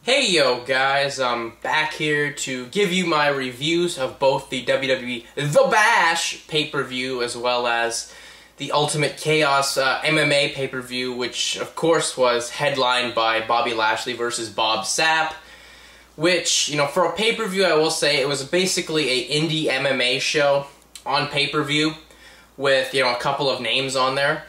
Hey yo guys, I'm back here to give you my reviews of both the WWE The Bash pay-per-view as well as the Ultimate Chaos MMA pay-per-view, which of course was headlined by Bobby Lashley versus Bob Sapp, which, you know, for a pay-per-view I will say it was basically a indie MMA show on pay-per-view with, you know, a couple of names on there.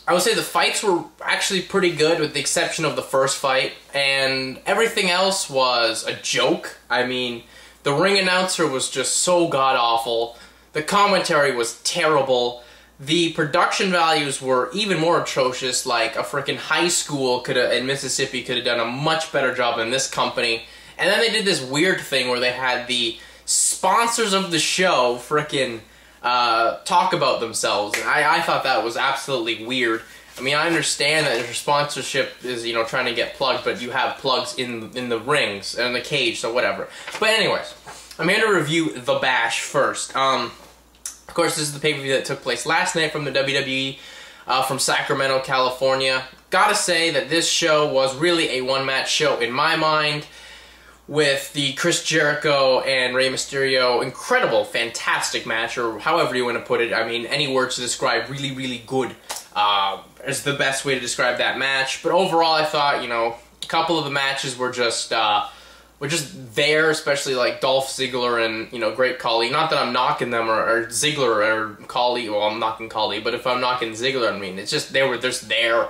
I would say the fights were actually pretty good with the exception of the first fight, and everything else was a joke. I mean, the ring announcer was just so god-awful, the commentary was terrible, the production values were even more atrocious, like a freaking high school in Mississippi could have done a much better job than this company. And then they did this weird thing where they had the sponsors of the show freaking talk about themselves. And I thought that was absolutely weird. I mean, I understand that your sponsorship is, you know, trying to get plugged, but you have plugs in the rings and the cage, so whatever. But anyways, I'm here to review The Bash first. Of course, this is the pay-per-view that took place last night from the WWE from Sacramento, California. Gotta say that this show was really a one-match show in my mind, with the Chris Jericho and Rey Mysterio incredible, fantastic match, or however you want to put it. I mean, any words to describe really, really good is the best way to describe that match. But overall, I thought, you know, a couple of the matches were just there, especially like Dolph Ziggler and, you know, Great Khali. Not that I'm knocking them or Ziggler or Khali. Well, I'm knocking Khali, but if I'm knocking Ziggler, I mean, it's just they were just there,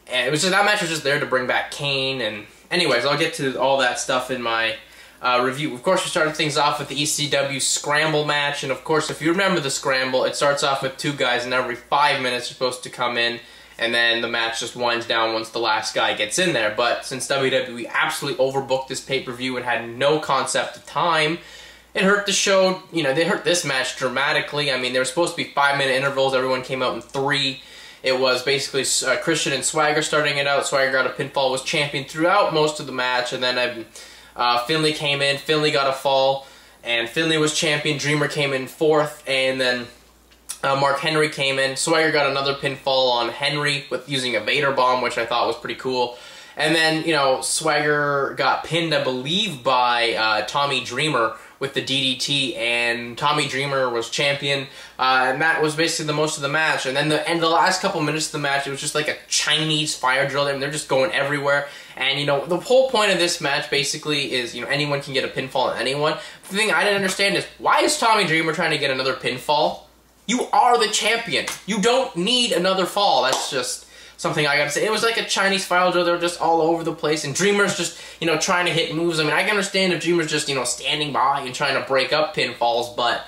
and it was just that match was just there to bring back Kane. And anyways, I'll get to all that stuff in my review. Of course, we started things off with the ECW Scramble match, and of course, if you remember the Scramble, it starts off with two guys, and every 5 minutes you're supposed to come in, and then the match just winds down once the last guy gets in there. But since WWE absolutely overbooked this pay-per-view and had no concept of time, it hurt the show. You know, they hurt this match dramatically. I mean, there were supposed to be 5-minute intervals. Everyone came out in 3. It was basically Christian and Swagger starting it out. Swagger got a pinfall, was champion throughout most of the match, and then Finlay came in. Finlay got a fall, and Finlay was champion. Dreamer came in 4th, and then Mark Henry came in. Swagger got another pinfall on Henry with using a Vader bomb, which I thought was pretty cool. And then, you know, Swagger got pinned, I believe, by Tommy Dreamer with the DDT, and Tommy Dreamer was champion, and that was basically the most of the match. And then the last couple minutes of the match, it was just like a Chinese fire drill. I mean, they're just going everywhere. And, you know, the whole point of this match basically is, you know, anyone can get a pinfall on anyone. The thing I didn't understand is, why is Tommy Dreamer trying to get another pinfall? You are the champion. You don't need another fall. That's just something I gotta say. It was like a Chinese file drill. They were just all over the place, and Dreamer's just, you know, trying to hit moves. I mean, I can understand if Dreamer's just, you know, standing by and trying to break up pinfalls, but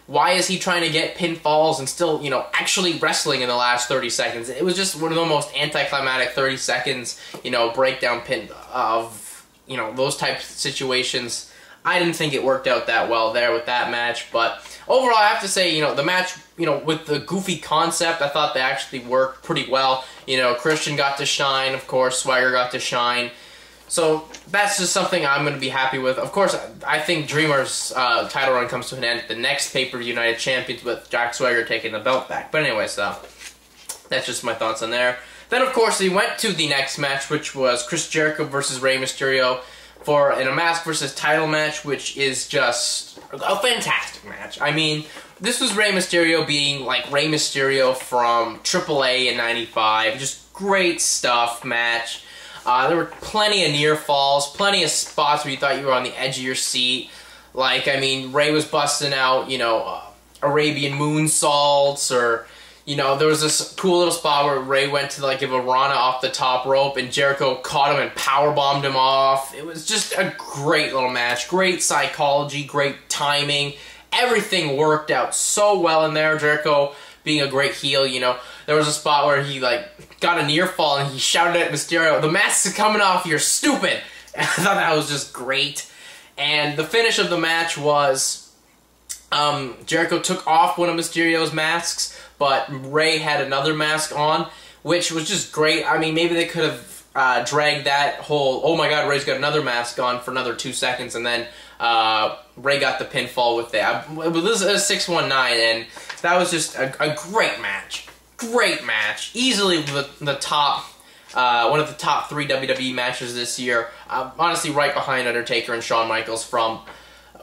why is he trying to get pinfalls and still, you know, actually wrestling in the last 30 seconds? It was just one of the most anticlimactic 30 seconds, you know, breakdown pin of, you know, those types of situations. I didn't think it worked out that well there with that match, but overall, I have to say, you know, the match, you know, with the goofy concept, I thought they actually worked pretty well. You know, Christian got to shine, of course, Swagger got to shine. So that's just something I'm going to be happy with. Of course, I think Dreamer's title run comes to an end at the next pay-per-view United Champions with Jack Swagger taking the belt back. But anyways, that's just my thoughts on there. Then, of course, we went to the next match, which was Chris Jericho versus Rey Mysterio in a mask versus title match, which is just a fantastic match. I mean, this was Rey Mysterio being like Rey Mysterio from AAA in '95. Just great stuff match. There were plenty of near falls, plenty of spots where you thought you were on the edge of your seat. Like, I mean, Rey was busting out, you know, Arabian moonsaults, or, you know, there was this cool little spot where Rey went to, like, give a Rana off the top rope, and Jericho caught him and powerbombed him off. It was just a great little match. Great psychology, great timing. Everything worked out so well in there. Jericho being a great heel, you know. There was a spot where he, like, got a near fall, and he shouted at Mysterio, "The mask is coming off, you're stupid!" And I thought that was just great. And the finish of the match was Jericho took off one of Mysterio's masks, but Rey had another mask on, which was just great. I mean, maybe they could have dragged that whole, oh my god, Rey's got another mask on for another 2 seconds, and then Rey got the pinfall with that. It was a 619, and that was just a great match. Great match. Easily the top One of the top 3 WWE matches this year. Honestly, right behind Undertaker and Shawn Michaels from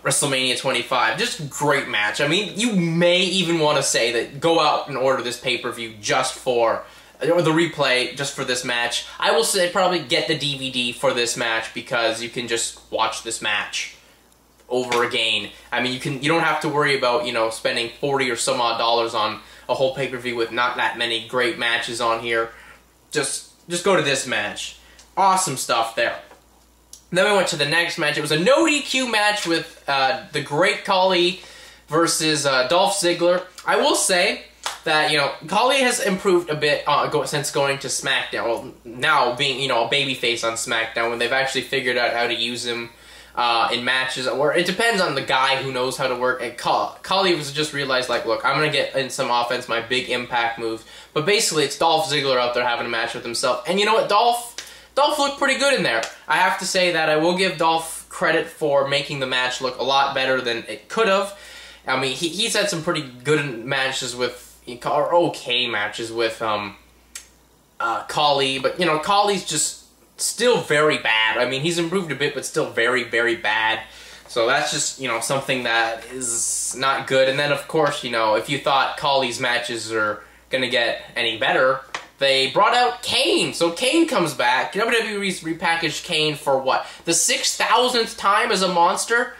WrestleMania 25. Just great match. I mean, you may even want to say that go out and order this pay-per-view just for, or the replay just for this match. I will say probably get the DVD for this match because you can just watch this match over again. I mean, you don't have to worry about, you know, spending $40 or some odd dollars on a whole pay-per-view with not that many great matches on here. Just go to this match. Awesome stuff there. Then we went to the next match. It was a no DQ match with the Great Khali versus Dolph Ziggler. I will say that, you know, Khali has improved a bit since going to SmackDown. Well, now being, you know, a babyface on SmackDown when they've actually figured out how to use him in matches. Or it depends on the guy who knows how to work. And Khali was just realized, like, look, I'm going to get in some offense, my big impact moves. But basically, it's Dolph Ziggler out there having a match with himself. And you know what, Dolph looked pretty good in there. I have to say that I will give Dolph credit for making the match look a lot better than it could have. I mean, he's had some pretty good matches with, or okay matches with Khali, but, you know, Khali's just still very bad. I mean, he's improved a bit, but still very, very bad. So that's just, you know, something that is not good. And then, of course, you know, if you thought Khali's matches are going to get any better, they brought out Kane. So Kane comes back. WWE repackaged Kane for what? The 6,000th time as a monster?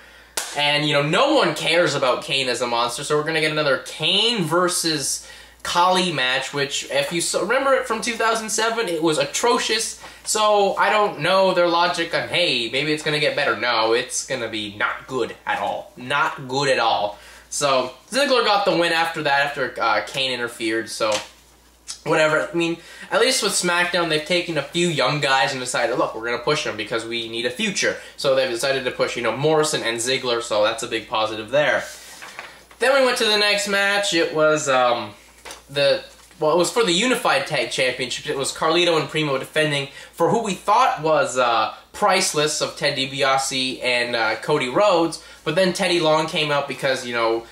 And, you know, no one cares about Kane as a monster, so we're going to get another Kane versus Khali match, which, if you remember it from 2007, it was atrocious. So I don't know their logic on, hey, maybe it's going to get better. No, it's going to be not good at all. Not good at all. So Ziggler got the win after that, after Kane interfered, so whatever. I mean, at least with SmackDown, they've taken a few young guys and decided, look, we're going to push them because we need a future. So they've decided to push, you know, Morrison and Ziggler, so that's a big positive there. Then we went to the next match. It was, it was for the Unified Tag Championship. It was Carlito and Primo defending for who we thought was Priceless of Ted DiBiase and Cody Rhodes, but then Teddy Long came out because, you know,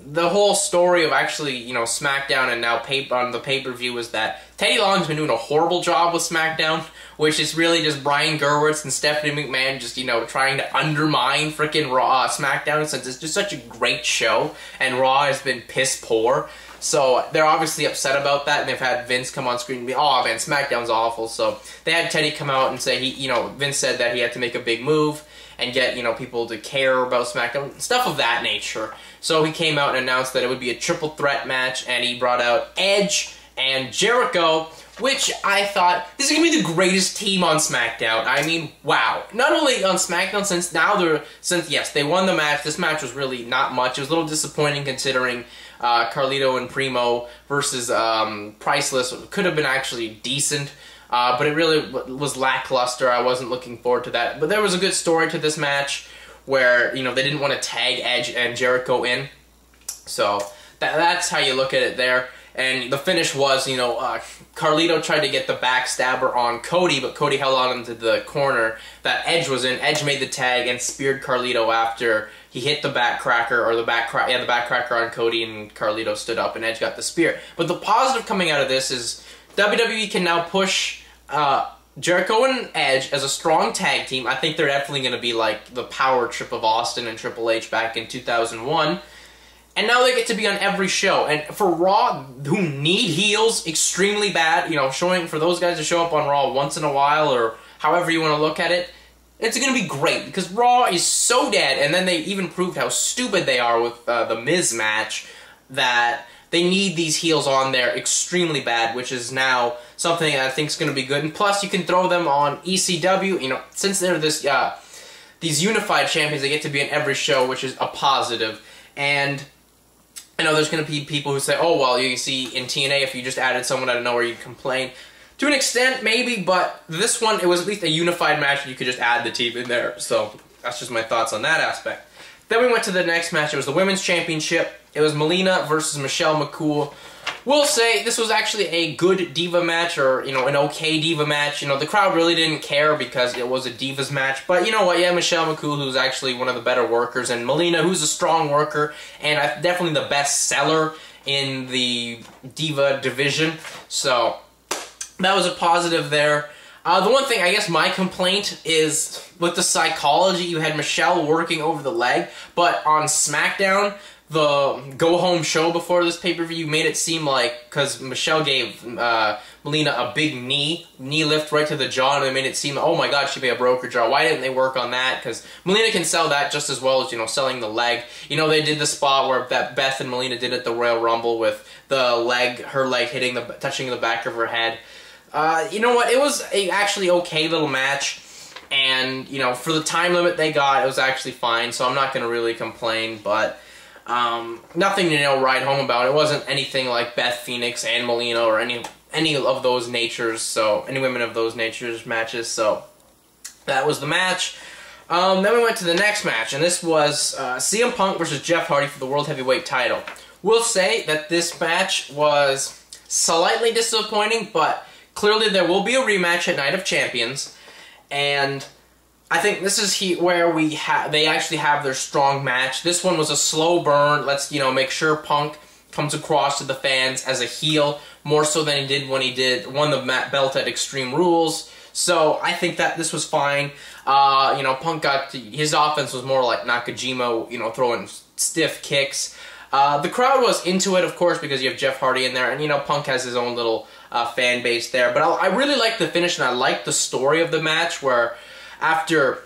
the whole story of actually, you know, SmackDown and now on the pay-per-view was that Teddy Long's been doing a horrible job with SmackDown, which is really just Brian Gewirtz and Stephanie McMahon just, you know, trying to undermine frickin' Raw, SmackDown, since it's just such a great show, and Raw has been piss poor. So they're obviously upset about that, and they've had Vince come on screen and be, oh man, SmackDown's awful. So they had Teddy come out and say, Vince said that he had to make a big move and get, you know, people to care about SmackDown, stuff of that nature. So he came out and announced that it would be a triple threat match, and he brought out Edge and Jericho, which I thought, this is going to be the greatest team on SmackDown. I mean, wow. Not only on SmackDown, since they won the match, this match was really not much. It was a little disappointing considering Carlito and Primo versus Priceless could have been actually decent. But it really was lackluster. I wasn't looking forward to that. But there was a good story to this match where, you know, they didn't want to tag Edge and Jericho in. So that's how you look at it there. And the finish was, you know, Carlito tried to get the backstabber on Cody, but Cody held on into the corner that Edge was in. Edge made the tag and speared Carlito after he hit the backcracker, or the backcracker on Cody, and Carlito stood up and Edge got the spear. But the positive coming out of this is WWE can now push Jericho and Edge as a strong tag team. I think they're definitely going to be like the power trip of Austin and Triple H back in 2001. And now they get to be on every show. And for Raw, who need heels extremely bad, you know, for those guys to show up on Raw once in a while, or however you want to look at it, it's going to be great, because Raw is so dead, and then they even proved how stupid they are with the Miz match, that they need these heels on there extremely bad, which is now something I think is going to be good. And plus, you can throw them on ECW. You know, since they're these unified champions, they get to be in every show, which is a positive. And I know there's going to be people who say, oh, well, you see in TNA, if you just added someone out of nowhere, you'd complain. To an extent, maybe, but this one, it was at least a unified match, and you could just add the team in there. So that's just my thoughts on that aspect. Then we went to the next match. It was the Women's Championship. It was Melina versus Michelle McCool. We'll say this was actually a good Diva match, or, you know, an okay Diva match. You know, the crowd really didn't care because it was a Divas match. But you know what? Yeah, Michelle McCool, who's actually one of the better workers, and Melina, who's a strong worker, and definitely the best seller in the Diva division. So that was a positive there. The one thing, I guess my complaint is with the psychology. You had Michelle working over the leg, but on SmackDown, the go-home show before this pay-per-view, made it seem like, because Michelle gave Melina a big knee lift right to the jaw, and it made it seem, oh my god, she may have broke her jaw. Why didn't they work on that? Because Melina can sell that just as well as, you know, selling the leg. You know, they did the spot where that Beth and Melina did at the Royal Rumble with the leg, her leg touching the back of her head. You know what, it was a actually okay little match, and, you know, for the time limit they got, it was actually fine, so I'm not going to really complain, but nothing to, you know, write home about. It wasn't anything like Beth Phoenix and Melina or any of those natures, so any women of those natures matches, so that was the match. Then we went to the next match, and this was CM Punk versus Jeff Hardy for the World Heavyweight title. We'll say that this match was slightly disappointing, but clearly there will be a rematch at Night of Champions, and I think this is where they actually have their strong match. This one was a slow burn. Let's, you know, make sure Punk comes across to the fans as a heel, more so than he did when he won the belt at Extreme Rules. So I think that this was fine. You know, Punk his offense was more like Nakajima, you know, throwing stiff kicks. The crowd was into it, of course, because you have Jeff Hardy in there, and, you know, Punk has his own little fan base there. But I really liked the finish, and I liked the story of the match, where after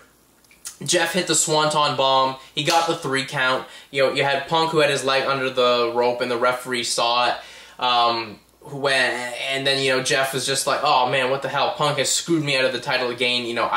Jeff hit the Swanton Bomb, he got the 3 count. You know, you had Punk who had his leg under the rope, and the referee saw it. And then, you know, Jeff was just like, oh man, what the hell? Punk has screwed me out of the title again. You know,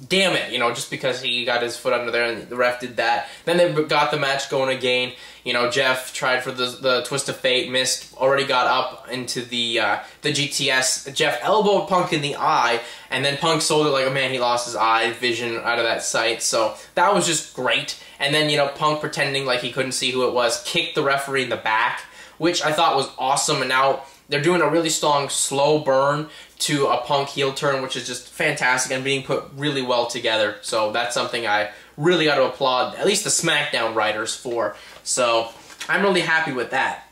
damn it, you know, just because he got his foot under there and the ref did that. Then they got the match going again. You know, Jeff tried for the twist of fate, missed, already got up into the GTS. Jeff elbowed Punk in the eye, and then Punk sold it like, oh man, he lost his eye vision out of that sight. So that was just great. And then, you know, Punk pretending like he couldn't see who it was, kicked the referee in the back, which I thought was awesome. And now they're doing a really strong slow burn to a Punk heel turn, which is just fantastic and being put really well together. So that's something I really got to applaud, at least the SmackDown writers for. So I'm really happy with that.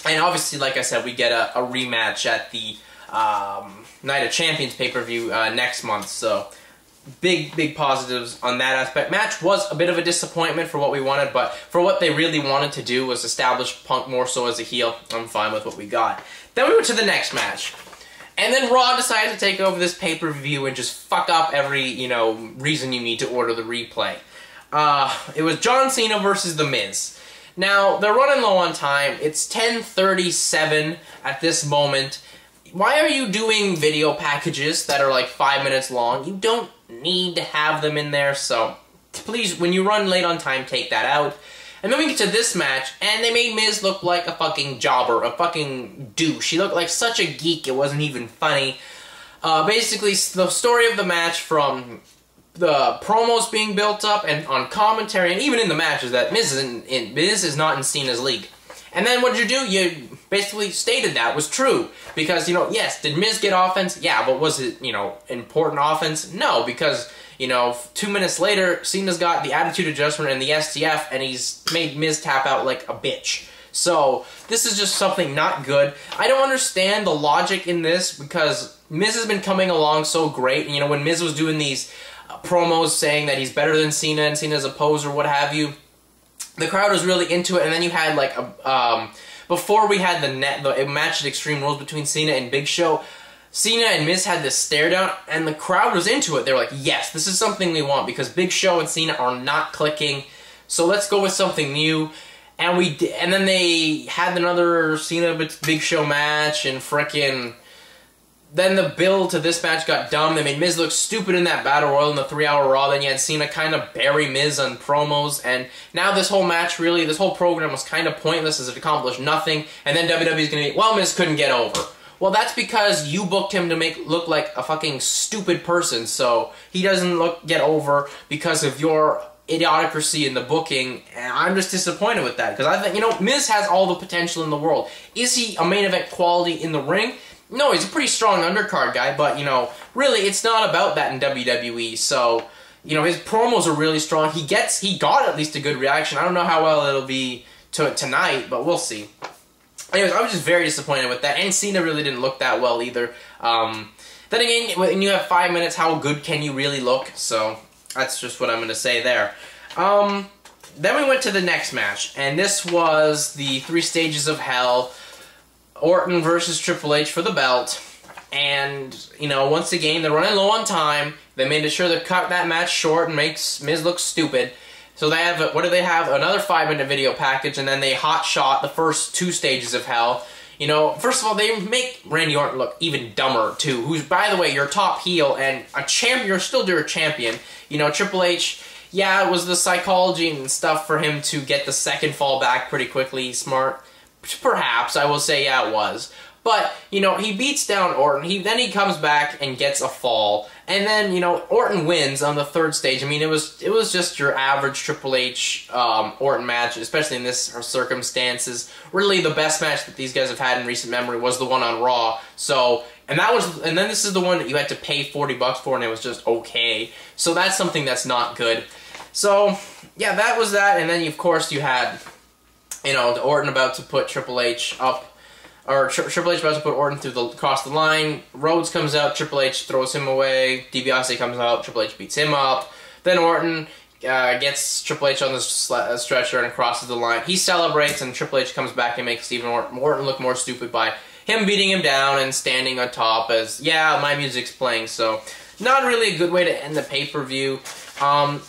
And obviously, like I said, we get a rematch at the Night of Champions pay-per-view next month. So big positives on that aspect. Match was a bit of a disappointment for what we wanted, but for what they really wanted to do was establish Punk more so as a heel. I'm fine with what we got. Then we went to the next match. And then Raw decided to take over this pay-per-view and just fuck up every, you know, reason you need to order the replay. It was John Cena versus The Miz. Now, they're running low on time. It's 10:37 at this moment. Why are you doing video packages that are like 5 minutes long? You don't need to have them in there, so please, when you run late on time, take that out. And then we get to this match, and they made Miz look like a fucking jobber, a fucking douche. He looked like such a geek, it wasn't even funny. Basically, the story of the match from the promos being built up and on commentary, and even in the match, is that Miz is not in Cena's league. And then what did you do? You basically stated that was true. Because, you know, yes, did Miz get offense? Yeah, but was it, you know, important offense? No, because, you know, 2 minutes later, Cena's got the attitude adjustment and the STF, and he's made Miz tap out like a bitch. So, this is just something not good. I don't understand the logic in this, because Miz has been coming along so great. And, you know, when Miz was doing these promos saying that he's better than Cena and Cena's a poser, what have you, the crowd was really into it. And then you had like before we had the match at Extreme Rules between Cena and Big Show, Cena and Miz had this stare down, and the crowd was into it. They were like, yes, this is something we want, because Big Show and Cena are not clicking, so let's go with something new. And and then they had another Cena Big Show match, and frickin' then the build to this match got dumb. They made Miz look stupid in that Battle Royal in the 3-hour Raw. Then you had Cena kind of bury Miz on promos. And now this whole match, really, this whole program was kind of pointless as it accomplished nothing. And then WWE's going to be, well, Miz couldn't get over. Well, that's because you booked him to look like a fucking stupid person. So he doesn't get over because of your idiocracy in the booking. And I'm just disappointed with that. Because I think, you know, Miz has all the potential in the world. Is he a main event quality in the ring? No, he's a pretty strong undercard guy, but, you know, really, it's not about that in WWE, so, you know, his promos are really strong. He got at least a good reaction. I don't know how well it'll be tonight, but we'll see. anyways, I was just very disappointed with that, and Cena really didn't look that well either. Then again, when you have 5 minutes, how good can you really look? So that's just what I'm going to say there. Then we went to the next match, and this was the 3 Stages of Hell, Orton versus Triple H for the belt. And, you know, once again, they're running low on time. They made sure to cut that match short and makes Miz look stupid. So they have, what do they have? Another 5-minute video package, and then they hot shot the first 2 Stages of Hell. You know, first of all, they make Randy Orton look even dumber, too. Who's, by the way, your top heel and a champion. You're still your champion. You know, Triple H, yeah, it was the psychology and stuff for him to get the second fall back pretty quickly. Smart. Perhaps, I will say, yeah, it was. But, you know, he beats down Orton, then he comes back and gets a fall, and then, you know, Orton wins on the 3rd stage. I mean, it was just your average Triple H Orton match, especially in this circumstances. Really, the best match that these guys have had in recent memory was the one on Raw. So, and then this is the one that you had to pay $40 for, and it was just okay. So that's something that's not good. So, yeah, that was that, and then, of course, you had, you know, Orton about to put Triple H up. Or Triple H about to put Orton across the line. Rhodes comes out, Triple H throws him away. DiBiase comes out, Triple H beats him up. Then Orton gets Triple H on the stretcher and crosses the line. He celebrates, and Triple H comes back and makes even Orton look more stupid by him beating him down and standing on top as, yeah, my music's playing. So, not really a good way to end the pay-per-view.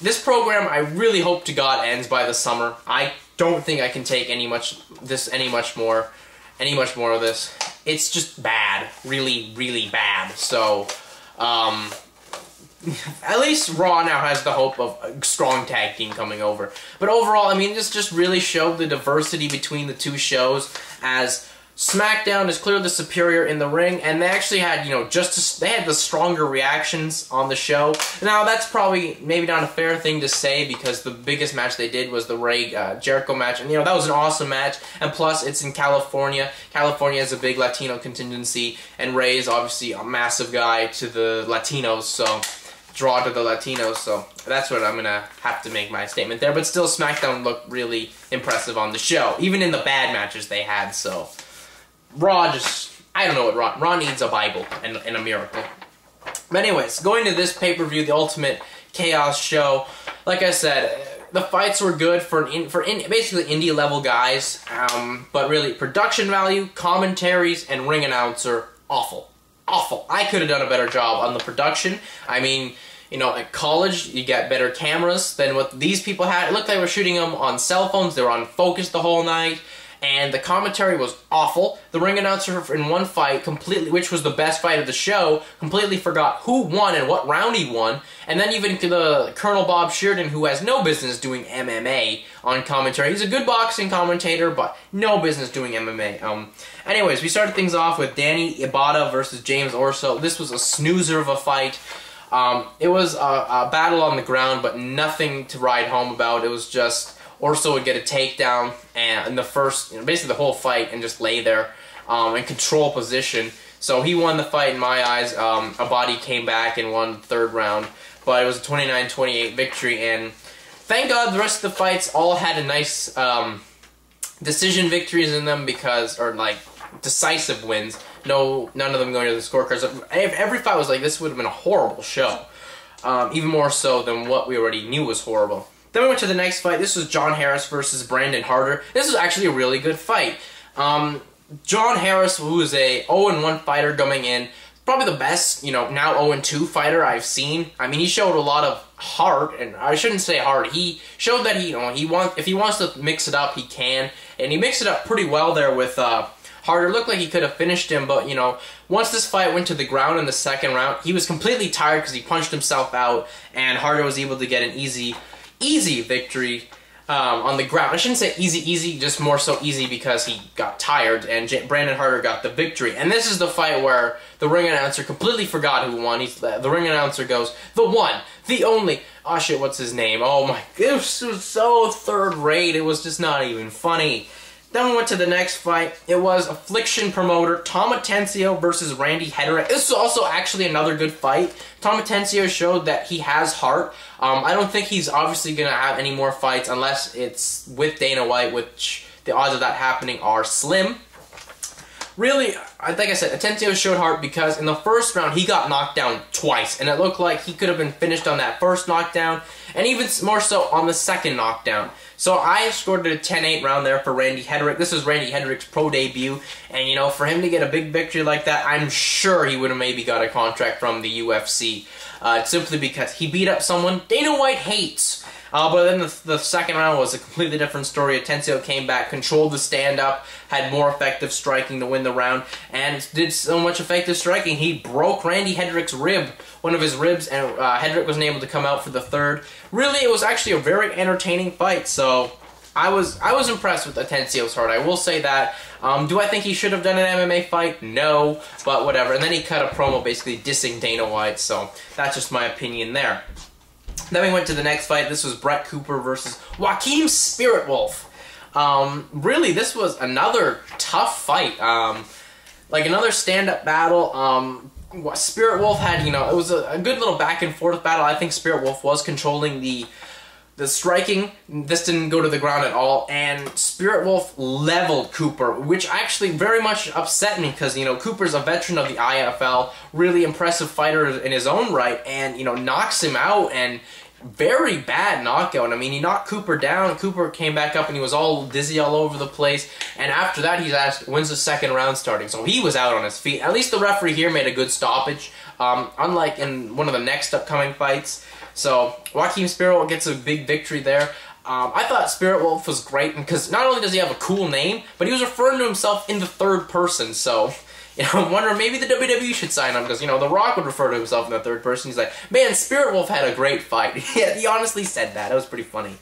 This program, I really hope to God ends by the summer. I don't think I can take any much more of this. It's just bad. Really, really bad. So, at least Raw now has the hope of a strong tag team coming over. But overall, I mean, this just really showed the diversity between the 2 shows, as SmackDown is clearly the superior in the ring, and they actually had, you know, they had the stronger reactions on the show. Now, that's probably maybe not a fair thing to say, because the biggest match they did was the Jericho match, and, you know, that was an awesome match, and plus, it's in California. California has a big Latino contingency, and Ray is obviously a massive guy to the Latinos, so draw to the Latinos, so that's what I'm gonna have to make my statement there. But still, SmackDown looked really impressive on the show, even in the bad matches they had, so Raw just, I don't know what Raw needs a Bible and a miracle. But anyways, going to this pay-per-view, the Ultimate Chaos show, like I said, the fights were good for basically indie level guys, but really production value, commentaries, and ring announcer, awful. Awful. I could have done a better job on the production. I mean, you know, at college, you get better cameras than what these people had. It looked like they were shooting them on cell phones. They were on focus the whole night. And the commentary was awful. The ring announcer in one fight, which was the best fight of the show, completely forgot who won and what round he won. And then even the Colonel Bob Sheridan, who has no business doing MMA on commentary. He's a good boxing commentator, but no business doing MMA. Anyways, we started things off with Danny Ibarra versus James Orso. This was a snoozer of a fight. It was a battle on the ground, but nothing to write home about. It was just Orso would get a takedown and in the first, basically the whole fight, and just lay there and control position. So he won the fight in my eyes. Abbadi came back and won the 3rd round, but it was a 29-28 victory. And thank God the rest of the fights all had a nice decision victories in them, or like decisive wins. None of them going to the scorecards. Every fight was like, this would have been a horrible show, even more so than what we already knew was horrible. Then we went to the next fight. This was John Harris versus Brandon Harder. This was actually a really good fight. John Harris, who is a 0-1 fighter coming in, probably the best, you know, now 0-2 fighter I've seen. I mean, he showed a lot of heart, and I shouldn't say heart. He showed that if he wants to mix it up, he can, and he mixed it up pretty well there with Harder. Looked like he could have finished him, but, you know, once this fight went to the ground in the 2nd round, he was completely tired because he punched himself out, and Harder was able to get an easy victory on the ground. I shouldn't say easy, just more so easy because he got tired, and Brandon Harder got the victory. And this is the fight where the ring announcer completely forgot who won. The ring announcer goes, the one, the only, oh shit, what's his name? Oh my, this was so 3rd rate, it was just not even funny. Then we went to the next fight. It was Affliction promoter Tom Atencio versus Randy Hedderick. This was also actually another good fight. Tom Atencio showed that he has heart. I don't think he's obviously going to have any more fights unless it's with Dana White, which the odds of that happening are slim. really, like I said, Atencio showed heart because in the first round, he got knocked down twice, and it looked like he could have been finished on that first knockdown, and even more so on the second knockdown. So I scored a 10-8 round there for Randy Hedderick. This was Randy Hedderick's pro debut, and you know, for him to get a big victory like that, I'm sure he would have maybe got a contract from the UFC, simply because he beat up someone Dana White hates. But then the second round was a completely different story. Atencio came back, controlled the stand-up, had more effective striking to win the round, and did so much effective striking, he broke Randy Hedderick's rib, one of his ribs, and Hedderick wasn't able to come out for the third. Really, it was actually a very entertaining fight, so I was impressed with Atencio's heart, I will say that. Do I think he should have done an MMA fight? No, but whatever. And then he cut a promo basically dissing Dana White, so that's just my opinion there. Then we went to the next fight. This was Brett Cooper versus Waachiim Spirtwolf. Really, this was another tough fight. Like another stand-up battle. Spirtwolf had, you know, it was a good little back-and-forth battle. I think Spirtwolf was controlling the striking. This didn't go to the ground at all, and Spirtwolf leveled Cooper, which actually very much upset me because, you know, Cooper's a veteran of the IFL, really impressive fighter in his own right, and, you know, knocks him out, and very bad knockout. I mean, he knocked Cooper down, Cooper came back up, and he was all dizzy all over the place, and after that, he's asked, when's the second round starting? So he was out on his feet. At least the referee here made a good stoppage, unlike in one of the next upcoming fights. So, Waachiim Spirtwolf gets a big victory there. I thought Spirtwolf was great because not only does he have a cool name, but he was referring to himself in the third person. So, you know, I'm wondering maybe the WWE should sign him because, you know, The Rock would refer to himself in the third person. He's like, man, Spirtwolf had a great fight. Yeah, he honestly said that. That was pretty funny.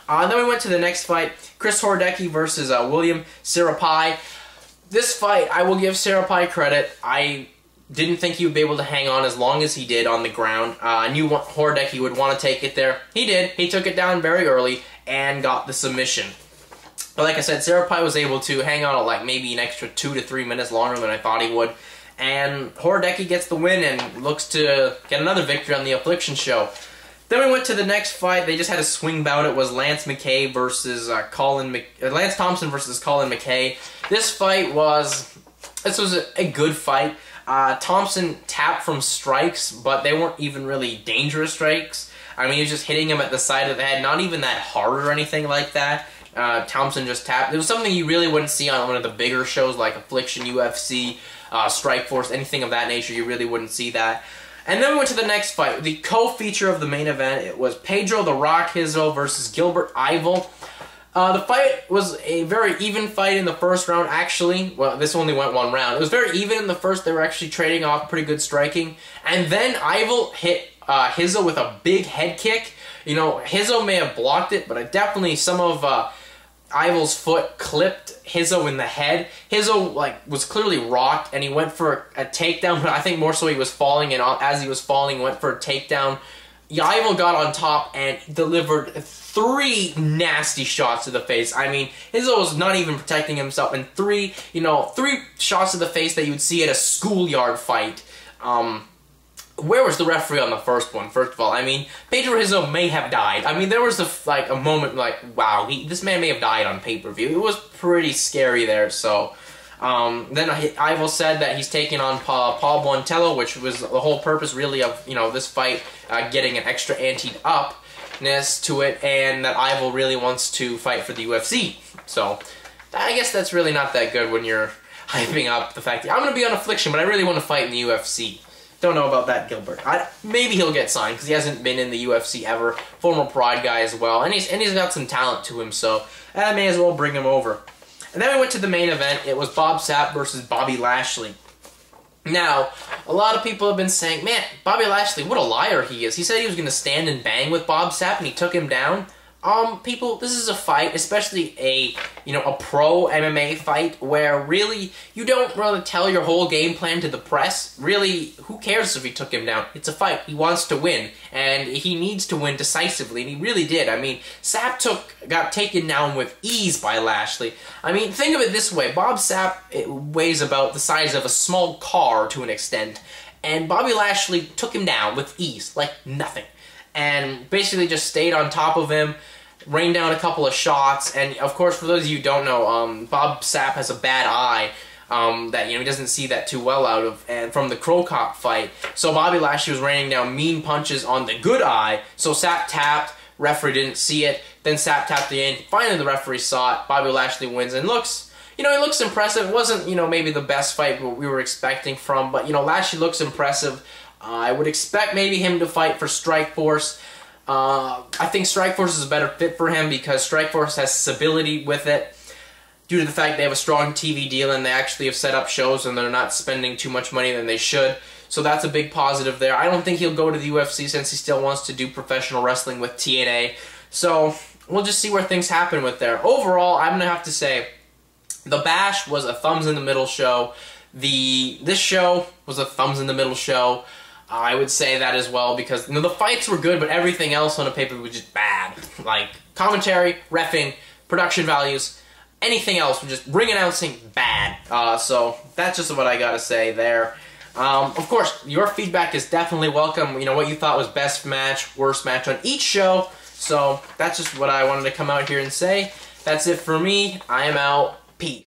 Then we went to the next fight, Chris Hordecki versus William Serapai. This fight, I will give Serapai credit. I didn't think he would be able to hang on as long as he did on the ground. I knew Hordecki would want to take it there. He did. He took it down very early and got the submission. But like I said, Serapai was able to hang on like maybe an extra 2 to 3 minutes longer than I thought he would. And Hordecki gets the win and looks to get another victory on the Affliction show. Then we went to the next fight. They just had a swing bout. It was Lance McKay versus Lance Thompson versus Colin McKay. This was a good fight. Thompson tapped from strikes, but they weren't even really dangerous strikes. I mean, he was just hitting him at the side of the head, not even that hard or anything like that. Thompson just tapped. It was something you really wouldn't see on one of the bigger shows like Affliction, UFC, Strikeforce, anything of that nature. You really wouldn't see that. And then we went to the next fight. The co-feature of the main event, it was Pedro the Rock Hizzo versus Gilbert Ivel. The fight was a very even fight in the first round, actually. Well, this only went one round. It was very even in the first. They were actually trading off pretty good striking. And then Ivel hit Hizzo with a big head kick. You know, Hizzo may have blocked it, but definitely some of Ivel's foot clipped Hizzo in the head. Hizzo, like, was clearly rocked, and he went for a takedown, but I think more so he was falling, and as he was falling, he went for a takedown. Ivel got on top and delivered 3 nasty shots to the face. I mean, Hizzo was not even protecting himself, and 3 shots to the face that you would see at a schoolyard fight. Where was the referee on the first one, first of all? I mean, Pedro Hizzo may have died. I mean, there was a moment like, wow, this man may have died on pay-per-view. It was pretty scary there, so... then Ivel said that he's taking on Paul Buentello, which was the whole purpose, really, of, you know, this fight, getting an extra ante-upness to it, and that Ivel really wants to fight for the UFC. So, I guess that's really not that good when you're hyping up the fact that I'm going to be on Affliction, but I really want to fight in the UFC. Don't know about that, Gilbert. Maybe he'll get signed, because he hasn't been in the UFC ever. Former Pride guy as well, and he's got some talent to him, so I may as well bring him over. And then we went to the main event. It was Bob Sapp versus Bobby Lashley. Now, a lot of people have been saying, man, Bobby Lashley, what a liar he is. He said he was going to stand and bang with Bob Sapp, and he took him down. People, this is a fight, especially a pro MMA fight, where really, you don't really tell your whole game plan to the press. Really, who cares if he took him down? It's a fight. He wants to win, and he needs to win decisively, and he really did. I mean, Sapp got taken down with ease by Lashley. I mean, think of it this way. Bob Sapp weighs about the size of a small car to an extent, and Bobby Lashley took him down with ease, like nothing. And basically just stayed on top of him, rained down a couple of shots, and of course, for those of you who don't know, Bob Sapp has a bad eye. that, you know, he doesn't see that too well out of, and from the Crow Cop fight. So Bobby Lashley was raining down mean punches on the good eye, so Sapp tapped, referee didn't see it, then Sapp tapped again, finally the referee saw it, Bobby Lashley wins, and looks, you know, he looks impressive. It wasn't, you know, maybe the best fight we were expecting from, but, you know, Lashley looks impressive. I would expect maybe him to fight for Strikeforce. I think Strikeforce is a better fit for him because Strikeforce has stability with it, due to the fact they have a strong TV deal and they actually have set up shows and they're not spending too much money than they should. So that's a big positive there. I don't think he'll go to the UFC since he still wants to do professional wrestling with TNA. So we'll just see where things happen with there. Overall, I'm going to have to say the Bash was a thumbs in the middle show. This show was a thumbs in the middle show. I would say that as well because, you know, the fights were good, but everything else on the paper was just bad. Like commentary, reffing, production values, anything else, just ring announcing, bad. So that's just what I gotta say there. Of course, your feedback is definitely welcome. You know, what you thought was best match, worst match on each show. So that's just what I wanted to come out here and say. That's it for me. I am out. Peace.